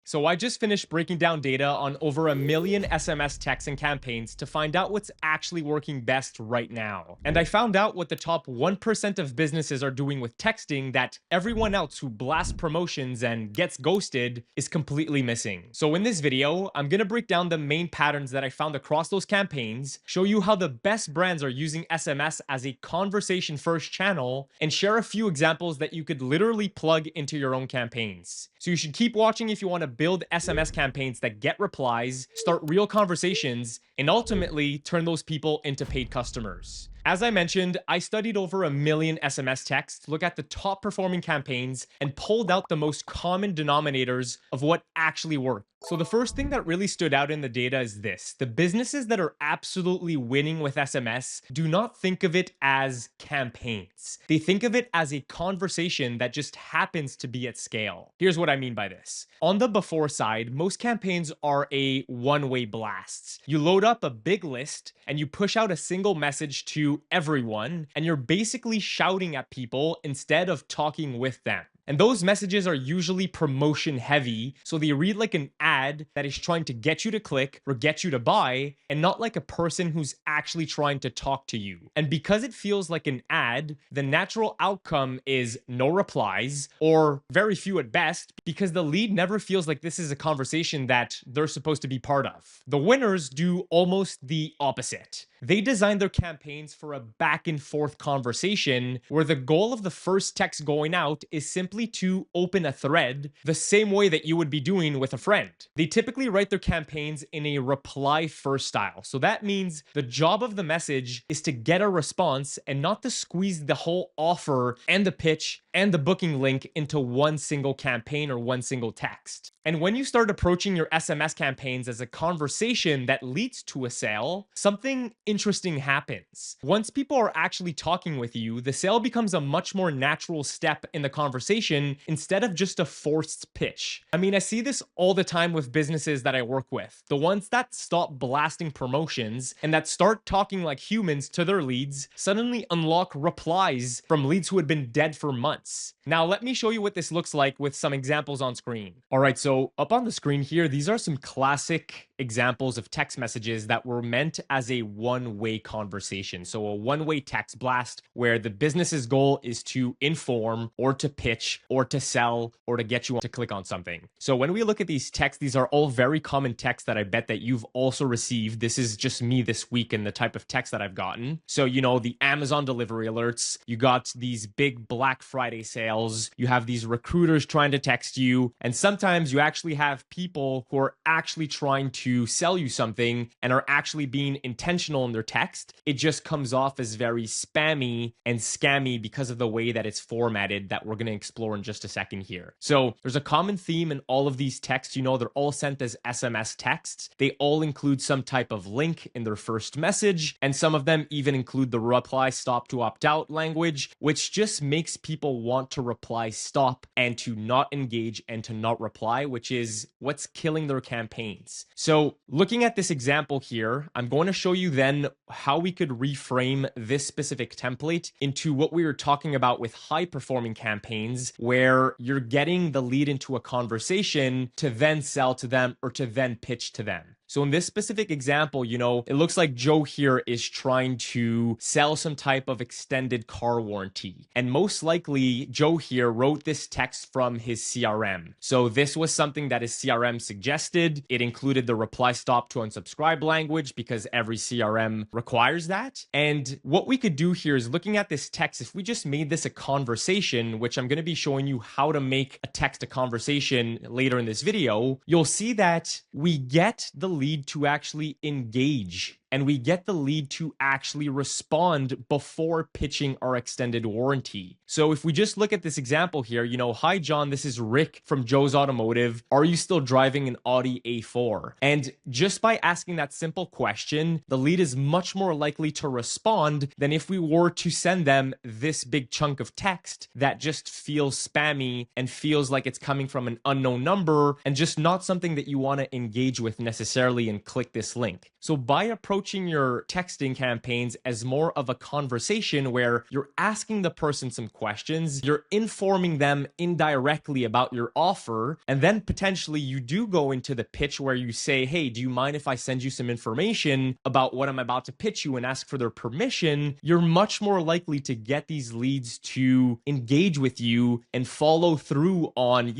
So I just finished breaking down data on over 1 million SMS texts and campaigns to find out what's actually working best right now. And I found out what the top 1% of businesses are doing with texting that everyone else who blasts promotions and gets ghosted is completely missing. So in this video, I'm gonna break down the main patterns that I found across those campaigns, show you how the best brands are using SMS as a conversation first channel, and share a few examples that you could literally plug into your own campaigns. So you should keep watching if you want to build SMS campaigns that get replies, start real conversations, and ultimately turn those people into paid customers. As I mentioned, I studied over 1 million SMS texts, look at the top performing campaigns, and pulled out the most common denominators of what actually worked. So the first thing that really stood out in the data is this: the businesses that are absolutely winning with SMS do not think of it as campaigns. They think of it as a conversation that just happens to be at scale. Here's what I mean by this. On the before side, most campaigns are a one-way blast. You load up a big list and you push out a single message to everyone, and you're basically shouting at people instead of talking with them. And those messages are usually promotion heavy, so they read like an ad that is trying to get you to click or get you to buy, and not like a person who's actually trying to talk to you. And because it feels like an ad, the natural outcome is no replies, or very few at best, because the lead never feels like this is a conversation that they're supposed to be part of. The winners do almost the opposite. They design their campaigns for a back and forth conversation where the goal of the first text going out is simply to open a thread the same way that you would be doing with a friend. They typically write their campaigns in a reply first style. So that means the job of the message is to get a response and not to squeeze the whole offer and the pitch and the booking link into one single campaign or one single text. And when you start approaching your SMS campaigns as a conversation that leads to a sale, something interesting happens. Once people are actually talking with you, the sale becomes a much more natural step in the conversation instead of just a forced pitch. I mean, I see this all the time with businesses that I work with. The ones that stop blasting promotions and that start talking like humans to their leads suddenly unlock replies from leads who had been dead for months. Now, let me show you what this looks like with some examples on screen. All right, so up on the screen here, these are some classic examples of text messages that were meant as a one-way conversation. So a one-way text blast where the business's goal is to inform or to pitch or to sell or to get you to click on something. So when we look at these texts, these are all very common texts that I bet that you've also received. This is just me this week and the type of text that I've gotten. So, you know, the Amazon delivery alerts, you got these big Black Friday sales, you have these recruiters trying to text you, and sometimes you actually have people who are actually trying to sell you something and are actually being intentional in their text. It just comes off as very spammy and scammy because of the way that it's formatted that we're going to explore in just a second here. So there's a common theme in all of these texts. You know, they're all sent as SMS texts. They all include some type of link in their first message, and some of them even include the reply stop to opt out language, which just makes people want to reply stop and to not engage and to not reply, which is what's killing their campaigns. So looking at this example here, I'm going to show you then how we could reframe this specific template into what we were talking about with high performing campaigns, where you're getting the lead into a conversation to then sell to them or to then pitch to them. So in this specific example, you know, it looks like Joe here is trying to sell some type of extended car warranty. And most likely, Joe here wrote this text from his CRM. So this was something that his CRM suggested. It included the reply stop to unsubscribe language because every CRM requires that. And what we could do here is looking at this text, if we just made this a conversation, which I'm going to be showing you how to make a text a conversation later in this video, you'll see that we get the lead to actually engage and we get the lead to actually respond before pitching our extended warranty. So if we just look at this example here, you know, hi John, this is Rick from Joe's Automotive. Are you still driving an Audi A4? And just by asking that simple question, the lead is much more likely to respond than if we were to send them this big chunk of text that just feels spammy and feels like it's coming from an unknown number and just not something that you want to engage with necessarily and click this link. So by approaching approaching your texting campaigns as more of a conversation where you're asking the person some questions, you're informing them indirectly about your offer, and then potentially you do go into the pitch where you say, hey, do you mind if I send you some information about what I'm about to pitch you, and ask for their permission, you're much more likely to get these leads to engage with you and follow through on,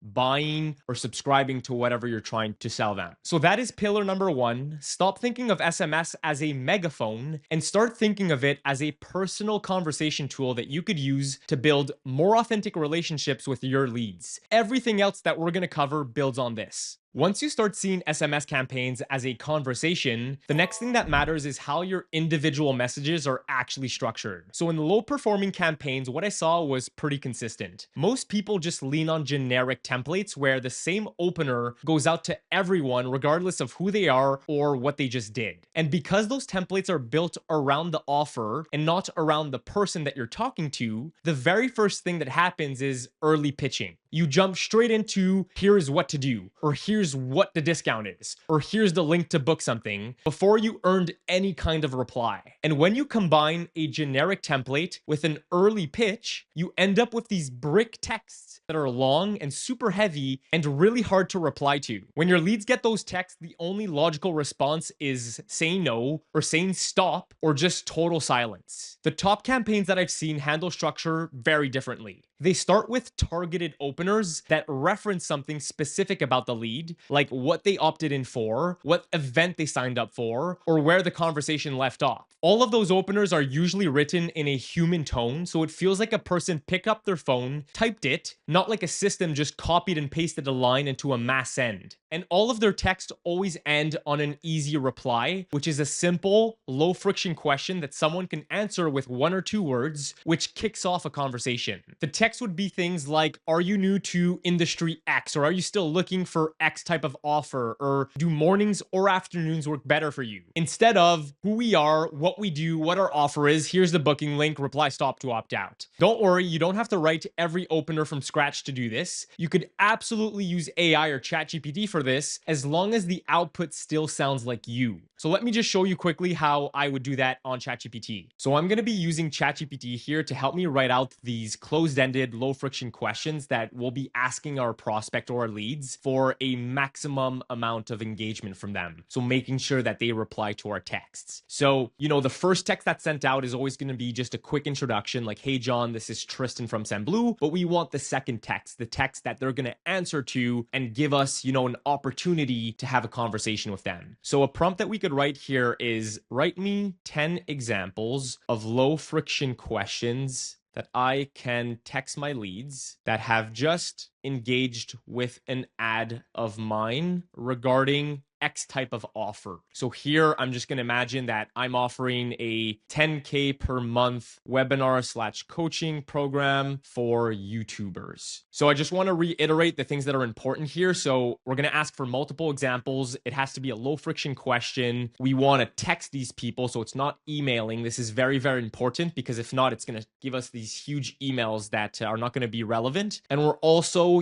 buying or subscribing to whatever you're trying to sell them. So that is pillar number one. Stop thinking of SMS as a megaphone and start thinking of it as a personal conversation tool that you could use to build more authentic relationships with your leads. Everything else that we're going to cover builds on this. Once you start seeing SMS campaigns as a conversation, the next thing that matters is how your individual messages are actually structured. So in the low performing campaigns, what I saw was pretty consistent. Most people just lean on generic templates where the same opener goes out to everyone regardless of who they are or what they just did. And because those templates are built around the offer and not around the person that you're talking to, the very first thing that happens is early pitching. You jump straight into here's what to do, or here's what the discount is, or here's the link to book something before you earned any kind of reply. And when you combine a generic template with an early pitch, you end up with these brick texts that are long and super heavy and really hard to reply to. When your leads get those texts, the only logical response is saying no, or saying stop, or just total silence. The top campaigns that I've seen handle structure very differently. They start with targeted openers that reference something specific about the lead, like what they opted in for, what event they signed up for, or where the conversation left off. All of those openers are usually written in a human tone, so it feels like a person picked up their phone, typed it, not like a system just copied and pasted a line into a mass send. And all of their text always end on an easy reply, which is a simple, low friction question that someone can answer with 1 or 2 words, which kicks off a conversation. The text would be things like, are you new to industry X, or are you still looking for X type of offer, or do mornings or afternoons work better for you? Instead of who we are, what we do, what our offer is, here's the booking link, reply stop to opt out. Don't worry, you don't have to write every opener from scratch to do this. You could absolutely use AI or ChatGPT for this, as long as the output still sounds like you. So let me just show you quickly how I would do that on ChatGPT. So I'm going to be using ChatGPT here to help me write out these closed-ended, low-friction questions that we'll be asking our prospect or our leads for a maximum amount of engagement from them. So making sure that they reply to our texts. So, the first text that's sent out is always going to be just a quick introduction, like, hey, John, this is Tristan from Sendblue. But we want the second text, the text that they're going to answer to and give us, an opportunity to have a conversation with them. So a prompt that we could write here is, write me 10 examples of low friction questions that I can text my leads that have just engaged with an ad of mine regarding X type of offer. So here, I'm just going to imagine that I'm offering a 10K per month webinar/coaching program for YouTubers. So I just want to reiterate the things that are important here. So we're going to ask for multiple examples. It has to be a low friction question. We want to text these people, so it's not emailing. This is very, very important, because if not, it's going to give us these huge emails that are not going to be relevant. And we're also,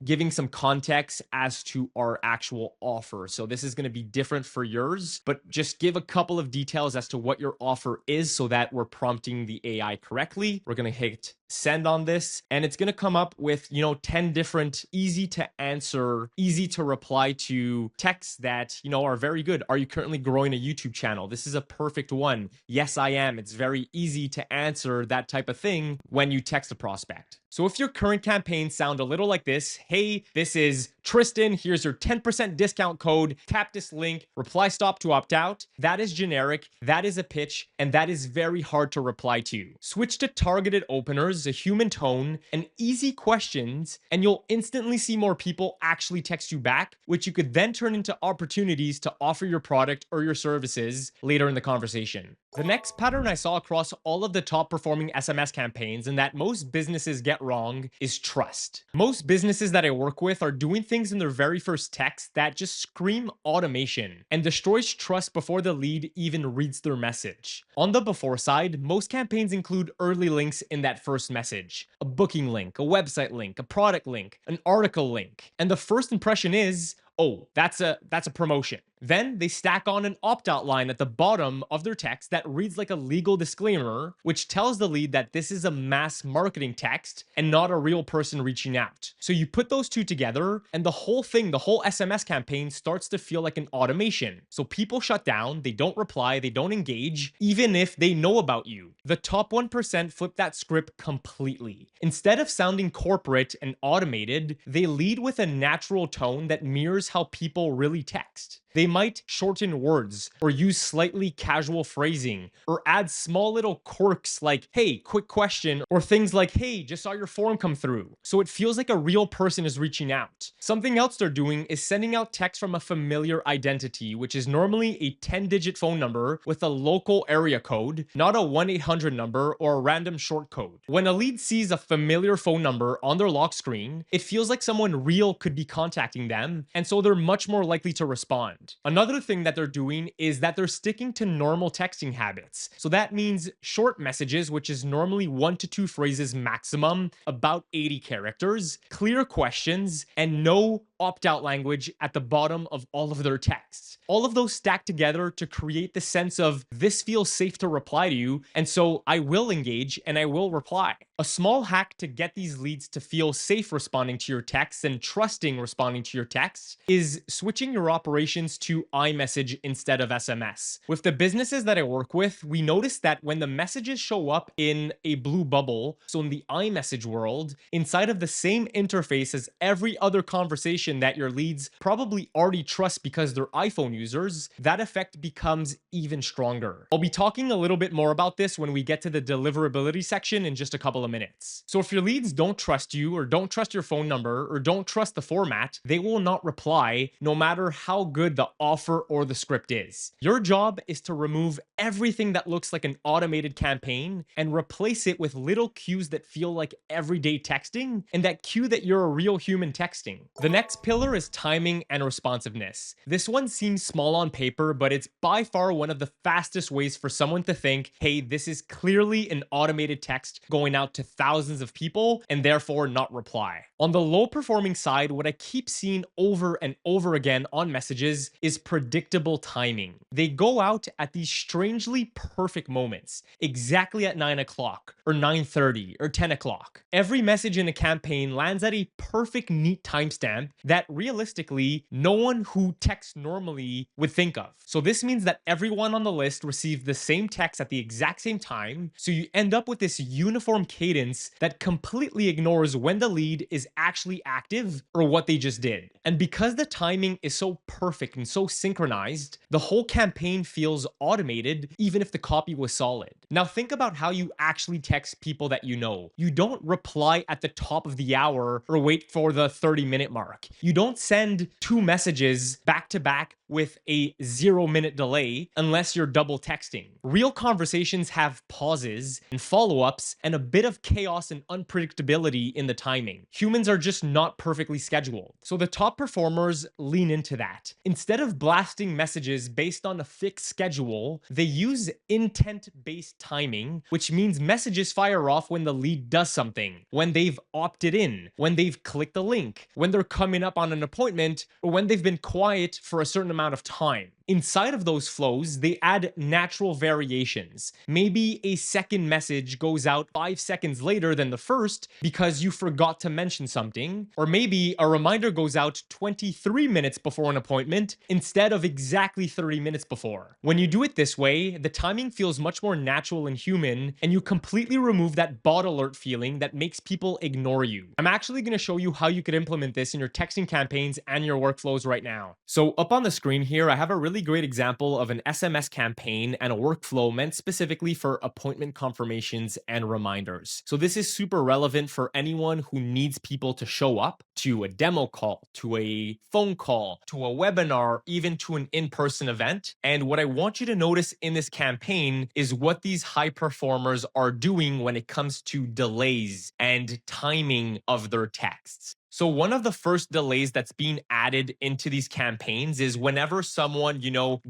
giving some context as to our actual offer. So this is going to be different for yours, but just give a couple of details as to what your offer is so that we're prompting the AI correctly. We're going to hit send on this, and it's going to come up with 10 different easy to answer, easy to reply to texts that are very good. Are you currently growing a YouTube channel? This is a perfect one. Yes, I am. It's very easy to answer that type of thing when you text a prospect. So if your current campaigns sound a little like this, hey, this is Tristan, here's your 10% discount code, tap this link, reply stop to opt out, that is generic, that is a pitch, and that is very hard to reply to. Switch to targeted openers, a human tone, and easy questions, and you'll instantly see more people actually text you back, which you could then turn into opportunities to offer your product or your services later in the conversation. The next pattern I saw across all of the top performing SMS campaigns, and that most businesses get wrong, is trust. Most businesses that I work with are doing things in their very first text that just scream automation and destroys trust before the lead even reads their message. On the before side, most campaigns include early links in that first message, a booking link, a website link, a product link, an article link. And the first impression is, oh, that's a promotion. Then they stack on an opt-out line at the bottom of their text that reads like a legal disclaimer, which tells the lead that this is a mass marketing text and not a real person reaching out. So you put those two together, and the whole thing, the whole SMS campaign starts to feel like an automation. So people shut down, they don't reply, they don't engage, even if they know about you. The top 1% flip that script completely. Instead of sounding corporate and automated, they lead with a natural tone that mirrors how people really text. They might shorten words or use slightly casual phrasing or add small little quirks like, hey, quick question, or things like, hey, just saw your form come through. So it feels like a real person is reaching out. Something else they're doing is sending out text from a familiar identity, which is normally a 10-digit phone number with a local area code, not a 1-800 number or a random short code. When a lead sees a familiar phone number on their lock screen, it feels like someone real could be contacting them, and so they're much more likely to respond. Another thing that they're doing is that they're sticking to normal texting habits. So that means short messages, which is normally 1 to 2 phrases maximum, about 80 characters, clear questions, and no opt-out language at the bottom of all of their texts. All of those stack together to create the sense of this feels safe to reply to you, and so I will engage and I will reply. A small hack to get these leads to feel safe responding to your texts and trusting responding to your texts is switching your operations to iMessage instead of SMS. With the businesses that I work with, we notice that when the messages show up in a blue bubble, so in the iMessage world, inside of the same interface as every other conversation that your leads probably already trust because they're iPhone users, that effect becomes even stronger. I'll be talking a little bit more about this when we get to the deliverability section in just a couple of minutes. So if your leads don't trust you or don't trust your phone number or don't trust the format, they will not reply no matter how good the offer or the script is. Your job is to remove everything that looks like an automated campaign and replace it with little cues that feel like everyday texting and that cue that you're a real human texting. The next pillar is timing and responsiveness. This one seems small on paper, but it's by far one of the fastest ways for someone to think, hey, this is clearly an automated text going out to thousands of people and therefore not reply. On the low performing side, what I keep seeing over and over again on messages is predictable timing. They go out at these strangely perfect moments, exactly at 9 o'clock or 9:30 or 10 o'clock. Every message in a campaign lands at a perfect neat timestamp that realistically no one who texts normally would think of. So this means that everyone on the list received the same text at the exact same time, so you end up with this uniform cadence that completely ignores when the lead is actually active or what they just did. And because the timing is so perfect and so synchronized, the whole campaign feels automated even if the copy was solid. Now think about how you actually text people that you know. You don't reply at the top of the hour or wait for the 30-minute mark. You don't send 2 messages back to back with a 0-minute delay unless you're double texting. Real conversations have pauses and follow-ups and a bit of chaos and unpredictability in the timing. Humans are just not perfectly scheduled. So the top performers lean into that. Instead of blasting messages based on a fixed schedule, they use intent-based timing, which means messages fire off when the lead does something, when they've opted in, when they've clicked the link, when they're coming up on an appointment, or when they've been quiet for a certain amount of time. Inside of those flows, they add natural variations. Maybe a second message goes out 5 seconds later than the first because you forgot to mention something, or maybe a reminder goes out 23 minutes before an appointment instead of exactly 30 minutes before. When you do it this way, the timing feels much more natural and human, and you completely remove that bot alert feeling that makes people ignore you. I'm actually going to show you how you could implement this in your texting campaigns and your workflows right now. So up on the screen here, I have a really great example of an SMS campaign and a workflow meant specifically for appointment confirmations and reminders. So this is super relevant for anyone who needs people to show up to a demo call, to a phone call, to a webinar, even to an in-person event. And what I want you to notice in this campaign is what these high performers are doing when it comes to delays and timing of their texts. So one of the first delays that's being added into these campaigns is whenever someone,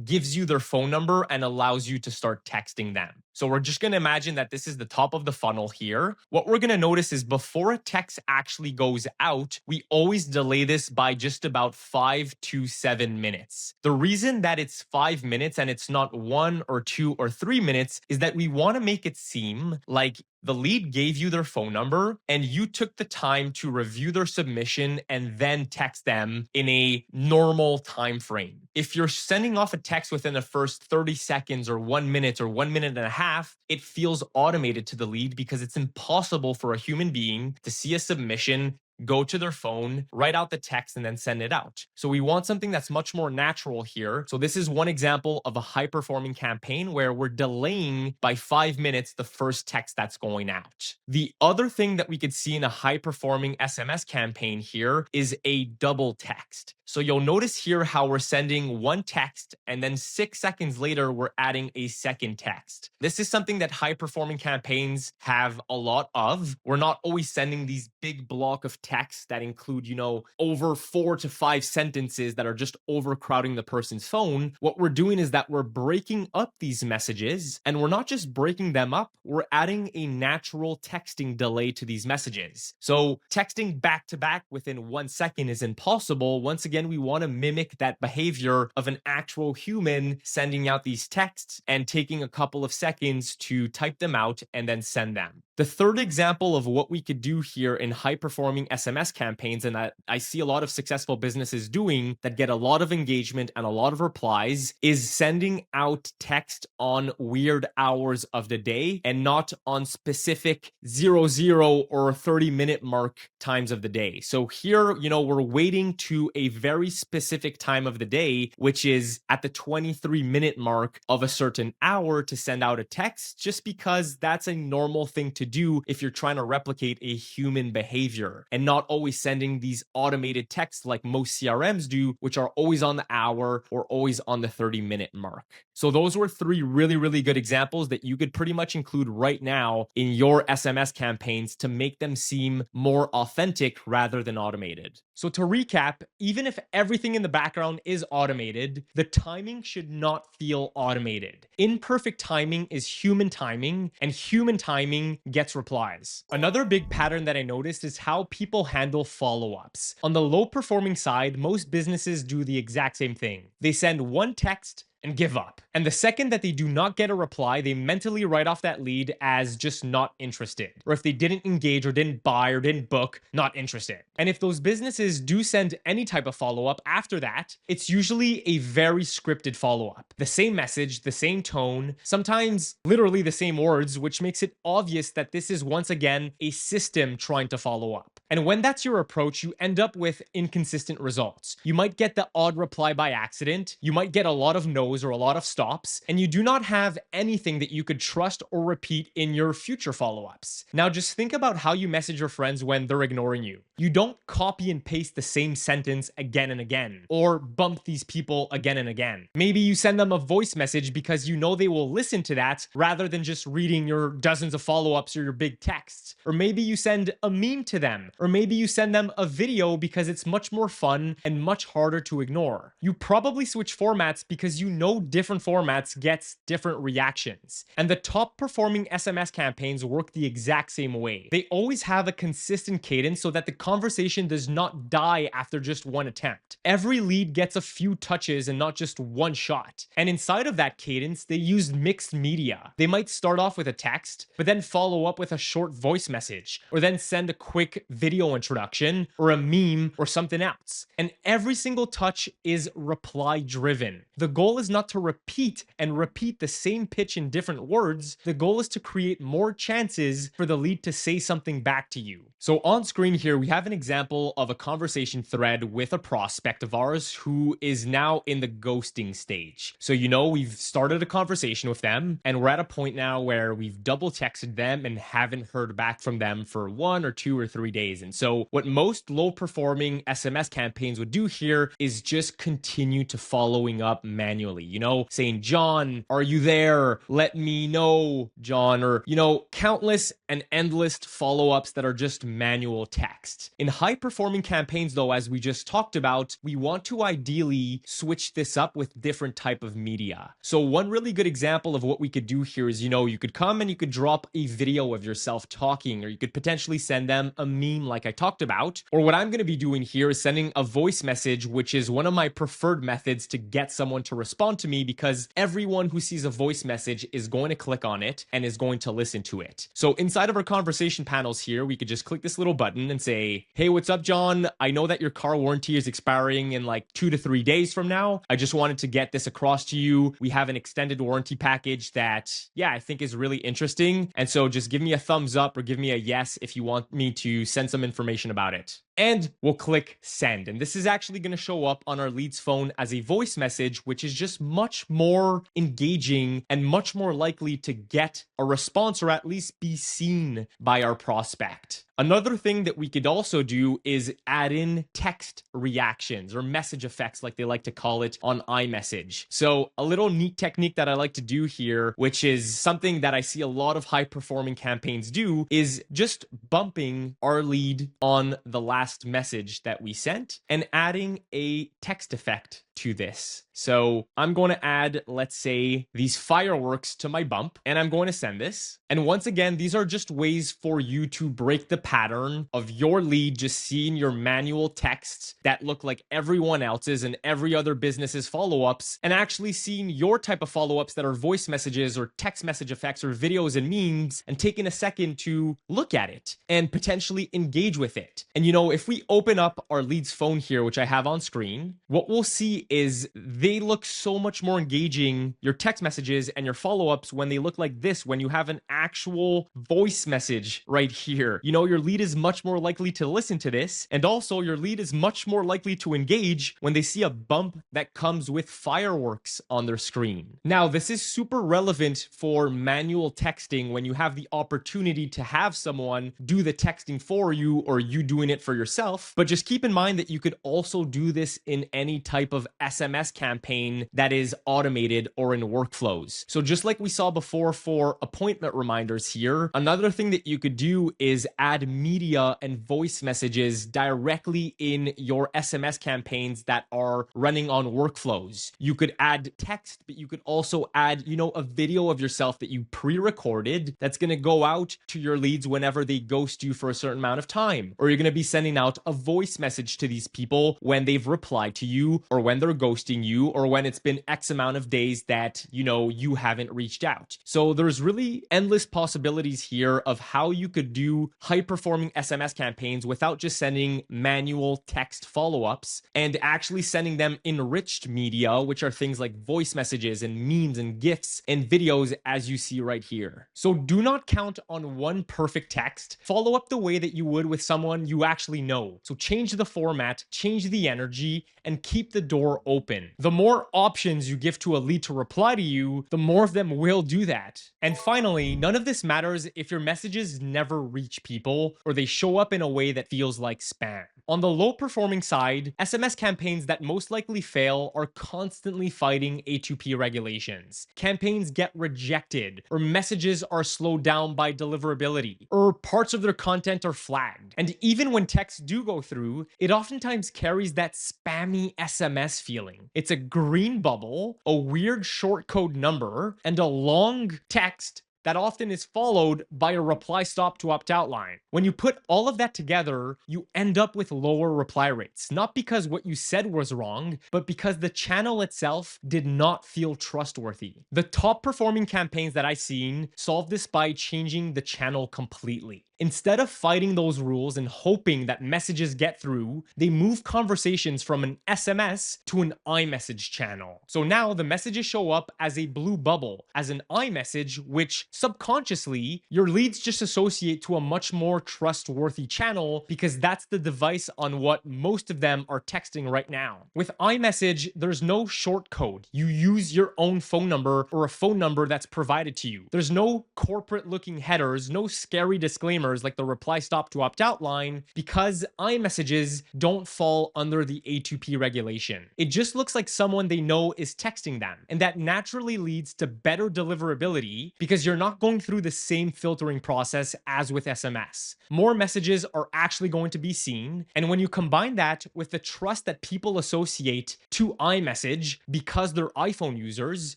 gives you their phone number and allows you to start texting them. So we're just going to imagine that this is the top of the funnel here. What we're going to notice is before a text actually goes out, we always delay this by just about 5 to 7 minutes. The reason that it's 5 minutes and it's not 1 or 2 or 3 minutes is that we want to make it seem like the lead gave you their phone number and you took the time to review their submission and then text them in a normal time frame. If you're sending off a text within the first 30 seconds or 1 minute or 1 minute and a half, it feels automated to the lead because it's impossible for a human being to see a submission, go to their phone, write out the text, and then send it out. So we want something that's much more natural here. So this is one example of a high-performing campaign where we're delaying by 5 minutes the first text that's going out. The other thing that we could see in a high-performing SMS campaign here is a double text. So you'll notice here how we're sending one text and then 6 seconds later, we're adding a second text. This is something that high-performing campaigns have a lot of. We're not always sending these big block of texts that include, over 4 to 5 sentences that are just overcrowding the person's phone. What we're doing is that we're breaking up these messages, and we're not just breaking them up, we're adding a natural texting delay to these messages. So texting back to back within 1 second is impossible. Once again, we want to mimic that behavior of an actual human sending out these texts and taking a couple of seconds to type them out and then send them. The third example of what we could do here in high-performing SMS campaigns, and that I see a lot of successful businesses doing that get a lot of engagement and a lot of replies, is sending out text on weird hours of the day and not on specific 00 or 30-minute mark times of the day. So here, we're waiting to a very specific time of the day, which is at the 23-minute mark of a certain hour to send out a text, just because that's a normal thing to do if you're trying to replicate a human behavior and not always sending these automated texts like most CRMs do, which are always on the hour or always on the 30-minute mark. So those were 3 really, really good examples that you could pretty much include right now in your SMS campaigns to make them seem more authentic rather than automated. So to recap, even if everything in the background is automated, the timing should not feel automated. Imperfect timing is human timing, and human timing gets replies. Another big pattern that I noticed is how people handle follow-ups. On the low-performing side, most businesses do the exact same thing. They send one text and give up. And the second that they do not get a reply, they mentally write off that lead as just not interested. Or if they didn't engage or didn't buy or didn't book, not interested. And if those businesses do send any type of follow-up after that, it's usually a very scripted follow-up. The same message, the same tone, sometimes literally the same words, which makes it obvious that this is once again a system trying to follow up. And when that's your approach, you end up with inconsistent results. You might get the odd reply by accident, you might get a lot of no's or a lot of stops, and you do not have anything that you could trust or repeat in your future follow-ups. Now just think about how you message your friends when they're ignoring you. You don't copy and paste the same sentence again and again, or bump these people again and again. Maybe you send them a voice message because you know they will listen to that rather than just reading your dozens of follow-ups or your big texts. Or maybe you send a meme to them, or maybe you send them a video because it's much more fun and much harder to ignore. You probably switch formats because you know different formats gets different reactions. And the top performing SMS campaigns work the exact same way. They always have a consistent cadence so that the conversation does not die after just one attempt. Every lead gets a few touches and not just one shot. And inside of that cadence, they use mixed media. They might start off with a text, but then follow up with a short voice message, or then send a quick video introduction, or a meme, or something else. And every single touch is reply driven. The goal is not to repeat the same pitch in different words. The goal is to create more chances for the lead to say something back to you. So on screen here, we have an example of a conversation thread with a prospect of ours who is now in the ghosting stage. So, we've started a conversation with them, and we're at a point now where we've double texted them and haven't heard back from them for 1 or 2 or 3 days. days. And so what most low performing SMS campaigns would do here is just continue to following up manually, saying, John, are you there? Let me know, John, or, countless and endless follow-ups that are just manual text. In high performing campaigns though, as we just talked about, we want to ideally switch this up with different type of media. So one really good example of what we could do here is, you could come and you could drop a video of yourself talking, or you could potentially send them a meme like I talked about. Or what I'm going to be doing here is sending a voice message, which is one of my preferred methods to get someone to respond to me, because everyone who sees a voice message is going to click on it and is going to listen to it. So inside of our conversation panels here, we could just click this little button and say, hey, what's up, John? I know that your car warranty is expiring in like 2 to 3 days from now. I just wanted to get this across to you. We have an extended warranty package that, I think is really interesting. And so just give me a thumbs up or give me a yes if you want me to send some information about it. And we'll click send. And this is actually going to show up on our lead's phone as a voice message, which is just much more engaging and much more likely to get a response, or at least be seen by our prospect. Another thing that we could also do is add in text reactions or message effects, like they like to call it on iMessage. So a little neat technique that I like to do here, which is something that I see a lot of high performing campaigns do, is just bumping our lead on the last message that we sent and adding a text effect to this. So I'm going to add, let's say, these fireworks to my bump, and I'm going to send this. And once again, these are just ways for you to break the pattern of your lead just seeing your manual texts that look like everyone else's and every other business's follow-ups, and actually seeing your type of follow-ups that are voice messages or text message effects or videos and memes, and taking a second to look at it and potentially engage with it. And if we open up our lead's phone here, which I have on screen, what we'll see is they look so much more engaging, your text messages and your follow-ups, when they look like this, when you have an actual voice message right here. Your lead is much more likely to listen to this, and also your lead is much more likely to engage when they see a bump that comes with fireworks on their screen. Now, this is super relevant for manual texting when you have the opportunity to have someone do the texting for you, or you doing it for yourself. But just keep in mind that you could also do this in any type of SMS campaign that is automated or in workflows. So just like we saw before for appointment reminders here, another thing that you could do is add media and voice messages directly in your SMS campaigns that are running on workflows. You could add text, but you could also add, a video of yourself that you pre-recorded that's going to go out to your leads whenever they ghost you for a certain amount of time. Or you're going to be sending out a voice message to these people when they've replied to you, or when they're ghosting you, or when it's been X amount of days that, you haven't reached out. So there's really endless possibilities here of how you could do high performing SMS campaigns without just sending manual text follow-ups, and actually sending them enriched media, which are things like voice messages and memes and GIFs and videos, as you see right here. So do not count on one perfect text. Follow up the way that you would with someone you actually know. So change the format, change the energy, and keep the door open. The more options you give to a lead to reply to you, the more of them will do that. And finally, none of this matters if your messages never reach people, or they show up in a way that feels like spam. On the low performing side, SMS campaigns that most likely fail are constantly fighting A2P regulations. Campaigns get rejected, or messages are slowed down by deliverability, or parts of their content are flagged. And even when texts do go through, it oftentimes carries that spammy SMS feeling. It's a green bubble, a weird short code number, and a long text that often is followed by a reply stop to opt out line. When you put all of that together, you end up with lower reply rates, not because what you said was wrong, but because the channel itself did not feel trustworthy. The top performing campaigns that I've seen solve this by changing the channel completely. Instead of fighting those rules and hoping that messages get through, they move conversations from an SMS to an iMessage channel. So now the messages show up as a blue bubble, as an iMessage, which subconsciously your leads just associate to a much more trustworthy channel, because that's the device on what most of them are texting right now. With iMessage, there's no short code. You use your own phone number, or a phone number that's provided to you. There's no corporate looking headers, no scary disclaimers. listeners like the reply stop to opt out line because iMessages don't fall under the A2P regulation. It just looks like someone they know is texting them. And that naturally leads to better deliverability because you're not going through the same filtering process as with SMS. More messages are actually going to be seen. And when you combine that with the trust that people associate to iMessage because they're iPhone users,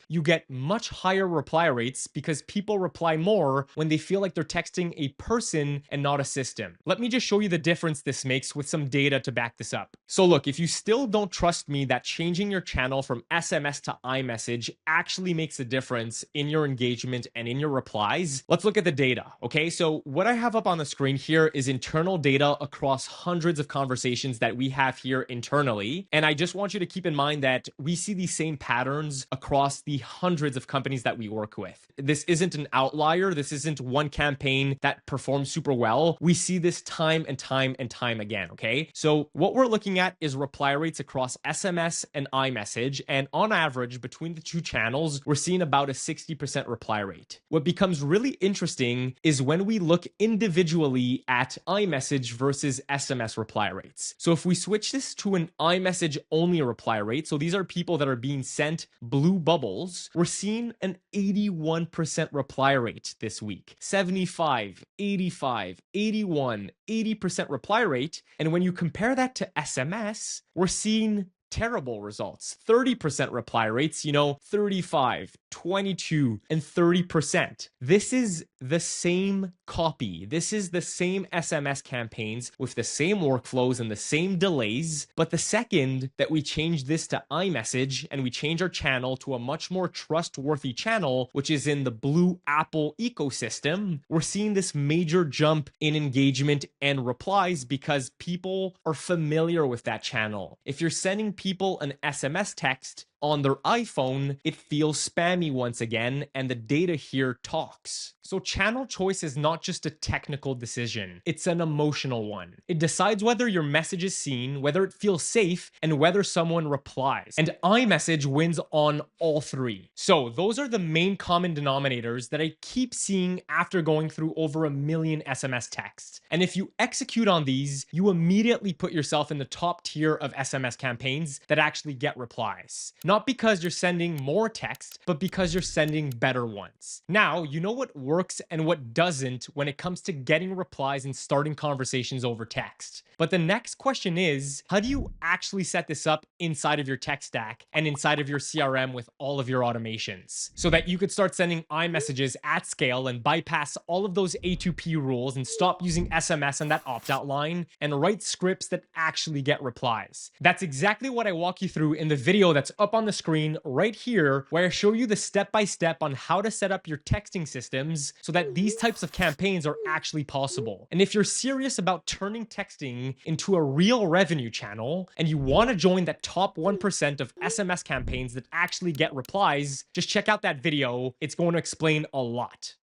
you get much higher reply rates because people reply more when they feel like they're texting a person and not a system. Let me just show you the difference this makes with some data to back this up. So look, if you still don't trust me that changing your channel from SMS to iMessage actually makes a difference in your engagement and in your replies, let's look at the data, okay? So what I have up on the screen here is internal data across hundreds of conversations that we have here internally. And I just want you to keep in mind that we see these same patterns across the hundreds of companies that we work with. This isn't an outlier. This isn't one campaign that performs super well. We see this time and time and time again, okay? So what we're looking at is reply rates across SMS and iMessage. And on average, between the two channels, we're seeing about a 60% reply rate. What becomes really interesting is when we look individually at iMessage versus SMS reply rates. So if we switch this to an iMessage only reply rate, so these are people that are being sent blue bubbles, we're seeing an 81% reply rate this week. 75, 85, 81, 80% reply rate. And when you compare that to SMS, we're seeing terrible results. 30% reply rates, 35, 22, and 30%. This is the same copy. This is the same SMS campaigns with the same workflows and the same delays. But the second that we change this to iMessage and we change our channel to a much more trustworthy channel, which is in the Blue Apple ecosystem, we're seeing this major jump in engagement and replies because people are familiar with that channel. If you're sending people an SMS text on their iPhone, it feels spammy once again, and the data here talks. So channel choice is not just a technical decision, it's an emotional one. It decides whether your message is seen, whether it feels safe, and whether someone replies. And iMessage wins on all three. So those are the main common denominators that I keep seeing after going through over 1 million SMS texts. And if you execute on these, you immediately put yourself in the top tier of SMS campaigns that actually get replies. Not because you're sending more text, but because you're sending better ones. Now, you know what works and what doesn't when it comes to getting replies and starting conversations over text. But the next question is, how do you actually set this up inside of your tech stack and inside of your CRM with all of your automations so that you could start sending iMessages at scale and bypass all of those A2P rules and stop using SMS and that opt-out line and write scripts that actually get replies? That's exactly what I walk you through in the video that's up on the screen right here, where I show you the step-by-step on how to set up your texting systems so that these types of campaigns are actually possible. And if you're serious about turning texting into a real revenue channel and you want to join that top 1% of SMS campaigns that actually get replies, just check out that video. It's going to explain a lot.